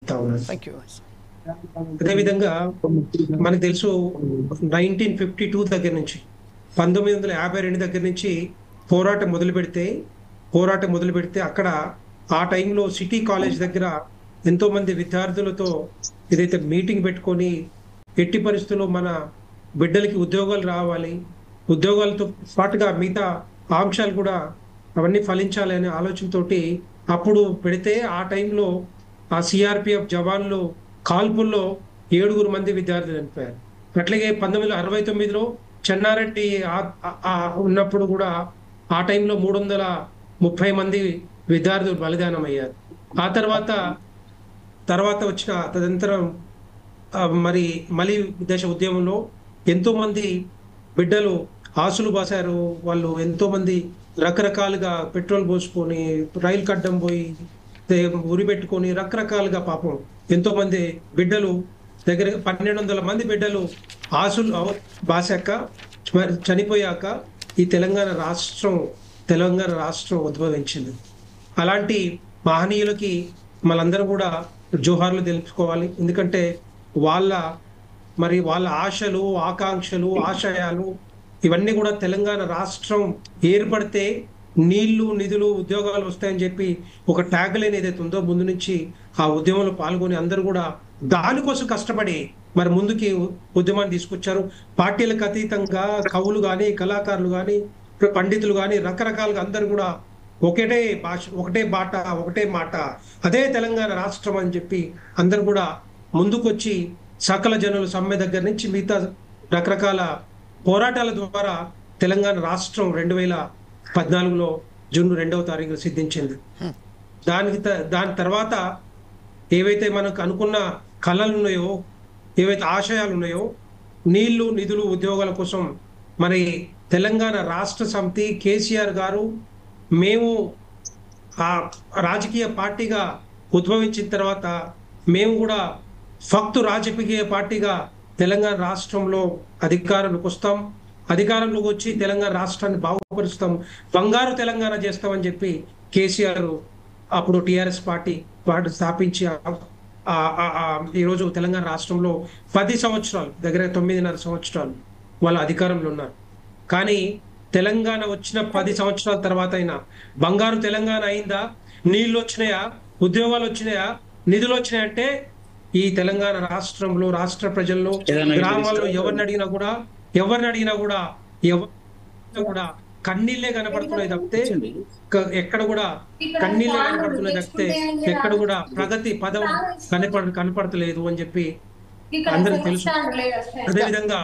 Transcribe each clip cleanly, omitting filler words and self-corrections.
చెప్తా ఉన్నాను. Thank you. అదేవిధంగా మనకు తెలుసు 1952 దగ్గర నుంచి 1952 దగ్గర నుంచి పోరాటం మొదలు పెడితే అక్కడ ఆ టైంలో సిటీ కాలేజ్ దగ్గర ఎంతో మంది విద్యార్థులతో ఏదైతే మీటింగ్ పెట్టుకొని ఎట్టి పరిస్థితుల్లో మన బిడ్డలకి ఉద్యోగాలు రావాలి, ఉద్యోగాలతో పాటుగా మిగతా అంశాలు కూడా అవన్నీ ఫలించాలి అనే ఆలోచనతోటి అప్పుడు పెడితే ఆ టైంలో ఆ సిఆర్పిఎఫ్ జవాన్లు కాల్పుల్లో 7 మంది విద్యార్థులు చనిపోయారు. అట్లాగే 1969లో చెన్నారెడ్డి ఉన్నప్పుడు కూడా ఆ టైంలో 330 మంది విద్యార్థులు బలిదానం అయ్యారు. ఆ తర్వాత వచ్చిన తదనంతరం మరి మలి దశ ఉద్యమంలో ఎంతో మంది బిడ్డలు ఆసులు బాసారు. వాళ్ళు ఎంతో మంది రకరకాలుగా పెట్రోల్ పోసుకొని రైలు కడ్డం పోయి ఉరి పెట్టుకొని రకరకాలుగా పాపం ఎంతో మంది బిడ్డలు దగ్గర 1200 మంది బిడ్డలు ఆసులు బాసాక చనిపోయాక ఈ తెలంగాణ రాష్ట్రం ఉద్భవించింది. అలాంటి మహనీయులకి మనందరం కూడా జోహార్లు తెలుపుకోవాలి. ఎందుకంటే వాళ్ళ ఆశలు, ఆకాంక్షలు, ఆశయాలు ఇవన్నీ కూడా తెలంగాణ రాష్ట్రం ఏర్పడితే నీళ్లు, నిధులు, ఉద్యోగాలు వస్తాయని చెప్పి ఒక ట్యాగ్ లైన్ ఏదైతే ఉందో ముందు నుంచి ఆ ఉద్యమంలో పాల్గొని అందరూ కూడా దానికోసం కష్టపడి మరి ముందుకి ఉద్యమాన్ని తీసుకొచ్చారు. పార్టీలకు అతీతంగా కవులు కానీ, కళాకారులు కానీ, పండితులు కానీ రకరకాలుగా అందరూ కూడా ఒకటే భాష, ఒకటే బాట, ఒకటే మాట, అదే తెలంగాణ రాష్ట్రం అని చెప్పి అందరూ కూడా ముందుకొచ్చి సకల జనుల సమ్మె దగ్గర నుంచి మిగతా రకరకాల పోరాటాల ద్వారా తెలంగాణ రాష్ట్రం 2014లో జూన్ 2వ తారీఖు సిద్ధించింది. దాని తర్వాత ఏవైతే మనకు అనుకున్న కళలు ఉన్నాయో, ఏవైతే ఆశయాలు ఉన్నాయో, నీళ్లు, నిధులు, ఉద్యోగాల కోసం మరి తెలంగాణ రాష్ట్ర సమితి కేసీఆర్ గారు మేము ఆ రాజకీయ పార్టీగా ఉద్భవించిన తర్వాత మేము కూడా ఫక్తు రాజకీయ పార్టీగా తెలంగాణ రాష్ట్రంలో అధికారంలోకి వస్తాం, అధికారంలోకి వచ్చి తెలంగాణ రాష్ట్రాన్ని బాగుపరుస్తాం, బంగారు తెలంగాణ చేస్తామని చెప్పి కేసీఆర్ అప్పుడు టిఆర్ఎస్ పార్టీ స్థాపించి ఈరోజు తెలంగాణ రాష్ట్రంలో 10 సంవత్సరాలు, దగ్గర 9.5 సంవత్సరాలు వాళ్ళ అధికారంలో ఉన్నారు. కానీ తెలంగాణ వచ్చిన 10 సంవత్సరాల తర్వాత అయినా బంగారు తెలంగాణ అయిందా? నీళ్లు వచ్చినాయా? ఉద్యోగాలు వచ్చినాయా? నిధులు వచ్చినాయంటే ఈ తెలంగాణ రాష్ట్రంలో, రాష్ట్ర ప్రజల్లో, గ్రామాల్లో ఎవరిని అడిగినా కూడా కన్నీళ్లే కనపడుతున్నాయి తప్పితే ఎక్కడ కూడా కన్నీళ్లే కనపడుతున్నాయి తప్పితే ఎక్కడ కూడా ప్రగతి పదం కనపడతలేదు అని చెప్పి అందరికి తెలుసు. అదేవిధంగా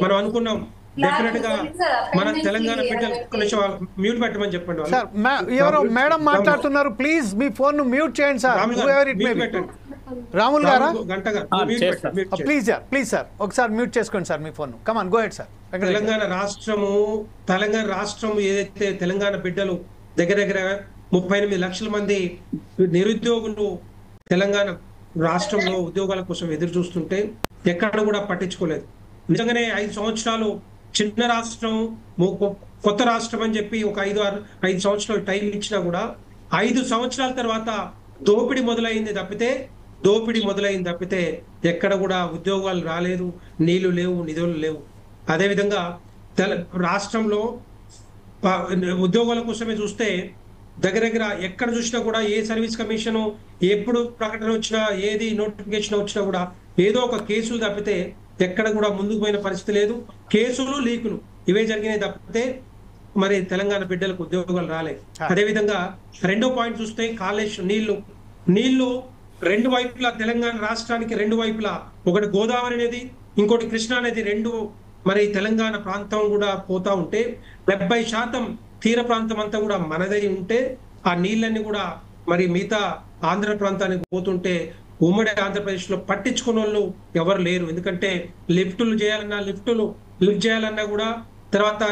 మనం అనుకున్నాం డెఫినెట్ గా మన తెలంగాణ బిడ్డలు మ్యూట్ పెట్టమని చెప్పండి. సార్ ఎవరో మేడం మాట్లాడుతున్నారు, ప్లీజ్ మీ ఫోన్ మ్యూట్ చేయండి సార్. రాముల్ గారా? ప్లీజ్ సార్ ఒకసారి మ్యూట్ చేసుకోండి సార్ మీ phone. Come on go ahead sir. Telangana రాష్ట్రం ఏదైతే తెలంగాణ బిడ్డలు దగ్గర 38 లక్షల మంది నిరుద్యోగులు తెలంగాణ రాష్ట్రంలో ఉద్యోగాల కోసం ఎదురు చూస్తుంటే ఎక్కడ కూడా పట్టించుకోలేదు. నిజంగానే 5 సంవత్సరాలు చిన్న రాష్ట్రం, కొత్త రాష్ట్రం అని చెప్పి ఒక 5 సంవత్సరాలు టైం ఇచ్చినా కూడా 5 సంవత్సరాల తర్వాత దోపిడీ మొదలైంది తప్పితే ఎక్కడ కూడా ఉద్యోగాలు రాలేదు, నీళ్లు లేవు, నిధులు లేవు. అదేవిధంగా రాష్ట్రంలో ఉద్యోగాల కోసమే చూస్తే దగ్గర ఎక్కడ చూసినా కూడా ఏ సర్వీస్ కమిషన్ ఎప్పుడు ప్రకటన వచ్చినా, ఏది నోటిఫికేషన్ వచ్చినా కూడా ఏదో ఒక కేసులు తప్పితే ఎక్కడ కూడా ముందుకు పోయిన పరిస్థితి లేదు. కేసులు, లీకులు ఇవే జరిగినాయి తప్పితే మరి తెలంగాణ బిడ్డలకు ఉద్యోగాలు రాలేదు. అదేవిధంగా రెండో పాయింట్ చూస్తే కాళేశ్వరం నీళ్లు రెండు వైపులా తెలంగాణ రాష్ట్రానికి రెండు వైపులా, ఒకటి గోదావరి అనేది, ఇంకోటి కృష్ణా అనేది, రెండు మరి తెలంగాణ ప్రాంతం కూడా పోతా ఉంటే 70% తీర ప్రాంతం అంతా కూడా మనదై ఉంటే ఆ నీళ్ళన్నీ కూడా మరి మిగతా ఆంధ్ర ప్రాంతానికి పోతుంటే ఉమ్మడి ఆంధ్రప్రదేశ్ లో పట్టించుకున్న వాళ్ళు ఎవరు లేరు. ఎందుకంటే లిఫ్ట్ చేయాలన్నా కూడా, తర్వాత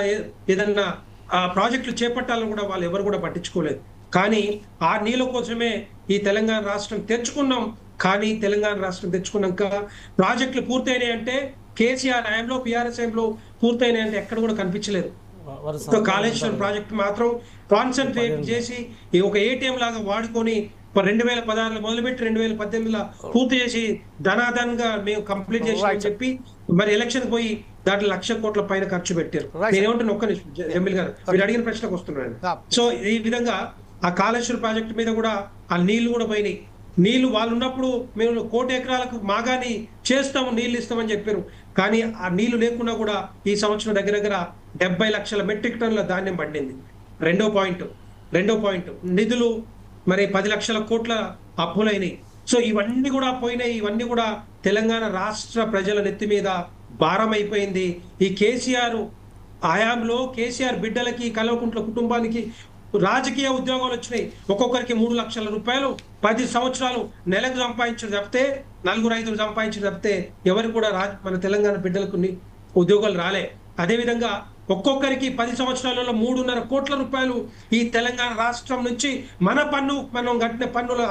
ఏదన్నా ఆ ప్రాజెక్టులు చేపట్టాలని కూడా వాళ్ళు ఎవరు కూడా పట్టించుకోలేదు. కానీ ఆ నీళ్ళ కోసమే ఈ తెలంగాణ రాష్ట్రం తెచ్చుకున్నాం. కానీ తెలంగాణ రాష్ట్రం తెచ్చుకున్నాక ప్రాజెక్టులు పూర్తయినాయి అంటే కేసీఆర్ హయాంలో, పిఆర్ఎస్ హయాంలో పూర్తయినాయి అంటే ఎక్కడ కూడా కనిపించలేదు. కాళేశ్వరం ప్రాజెక్ట్ మాత్రం కాన్సన్ట్రేట్ చేసి ఒక ఏటీఎం లాగా వాడుకొని 2016లో మొదలుపెట్టి 2018లో పూర్తి చేసి ధనాధనంగా మేము కంప్లీట్ చేసి చెప్పి మరి ఎలక్షన్ పోయి దాంట్లో 1,00,000 కోట్ల పైన ఖర్చు పెట్టారు. నేనేమంటున్నా ఒక్క నిమిషం జమీల్ గారు, మీరు అడిగిన ప్రశ్నకు వస్తున్నాను. సో ఈ విధంగా ఆ కాళేశ్వరం ప్రాజెక్టు మీద కూడా ఆ నీళ్లు కూడా పోయినాయి. నీళ్లు వాళ్ళు ఉన్నప్పుడు మేము 1 కోటి ఎకరాలకు మాగాని చేస్తాము, నీళ్లు ఇస్తామని చెప్పారు. కానీ ఆ నీళ్లు లేకున్నా కూడా ఈ సంవత్సరం దగ్గర 70 లక్షల మెట్రిక్ టన్నుల ధాన్యం పండింది. రెండో పాయింట్ నిధులు మరి 10 లక్షల కోట్ల అప్పులైనవి. సో ఇవన్నీ కూడా పోయినాయి. ఇవన్నీ కూడా తెలంగాణ రాష్ట్ర ప్రజల నెత్తి మీద భారం అయిపోయింది. ఈ కేసీఆర్ హయాంలో కేసీఆర్ బిడ్డలకి కల్వకుంట్ల కుటుంబానికి రాజకీయ ఉద్యోగాలు వచ్చినాయి. ఒక్కొక్కరికి 3 లక్షల రూపాయలు 10 సంవత్సరాలు నెలకు సంపాదించడం తప్పితే, 4-5 సంపాదించడం తప్పితే ఎవరు కూడా మన తెలంగాణ బిడ్డలకు ఉద్యోగాలు రాలే. అదేవిధంగా ఒక్కొక్కరికి 10 సంవత్సరాలలో 3.5 కోట్ల రూపాయలు ఈ తెలంగాణ రాష్ట్రం నుంచి మనం కట్టిన పన్నుల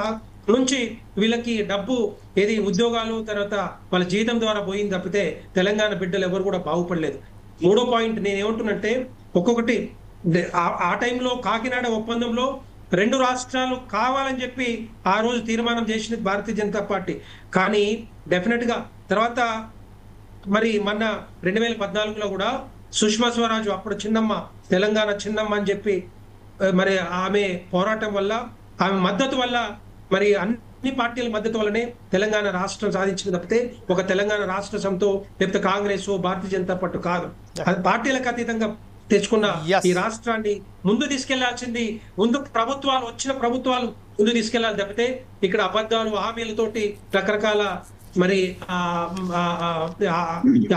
నుంచి వీళ్ళకి డబ్బు ఏది ఉద్యోగాలు తర్వాత వాళ్ళ జీతం ద్వారా పోయింది తప్పితే తెలంగాణ బిడ్డలు ఎవరు కూడా బాగుపడలేదు. మూడో పాయింట్ నేను ఏమంటున్నంటే, ఒక్కొక్కటి ఆ టైంలో కాకినాడ ఒప్పందంలో 2 రాష్ట్రాలు కావాలని చెప్పి ఆ రోజు తీర్మానం చేసినది భారతీయ జనతా పార్టీ. కానీ డెఫినెట్ గా తర్వాత మరి మొన్న 2014లో కూడా సుష్మా స్వరాజ్ అప్పుడు చిన్నమ్మ, తెలంగాణ చిన్నమ్మ అని చెప్పి మరి ఆమె పోరాటం వల్ల, ఆమె మద్దతు వల్ల, మరి అన్ని పార్టీల మద్దతు వల్లనే తెలంగాణ రాష్ట్రం సాధించింది తప్పితే ఒక తెలంగాణ రాష్ట్ర సమితో లేకపోతే కాంగ్రెస్ భారతీయ జనతా పార్టీ కాదు. అది పార్టీలకు అతీతంగా తెచ్చుకున్న ఈ రాష్ట్రాన్ని ముందు తీసుకెళ్లాల్సింది వచ్చిన ప్రభుత్వాలు ముందు తీసుకెళ్లాలి తప్పితే ఇక్కడ అబద్ధాలు హామీలతోటి రకరకాల మరి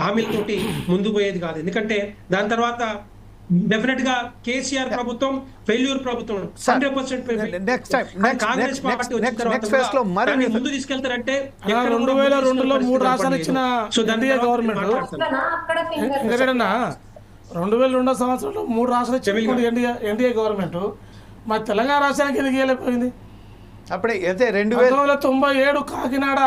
హామీలతోటి ముందు పోయేది కాదు. ఎందుకంటే దాని తర్వాత డెఫినెట్ గా కేసీఆర్ ప్రభుత్వం ఫెయిల్యూర్ ప్రభుత్వం 100%. కాంగ్రెస్ పార్టీ వచ్చిన తర్వాత ముందు తీసుకెళ్తారంటే 2002లో 3 రాష్ట్రాలు ఇచ్చిన గవర్నమెంట్ 2002 సంవత్సరంలో 3 రాష్ట్రాలు ఇచ్చిన ఎన్డీఏ గవర్నమెంట్ మరి తెలంగాణ రాష్ట్రానికి ఎందుకు ఇవ్వలేకపోయింది? అప్పుడే 2097 కాకినాడ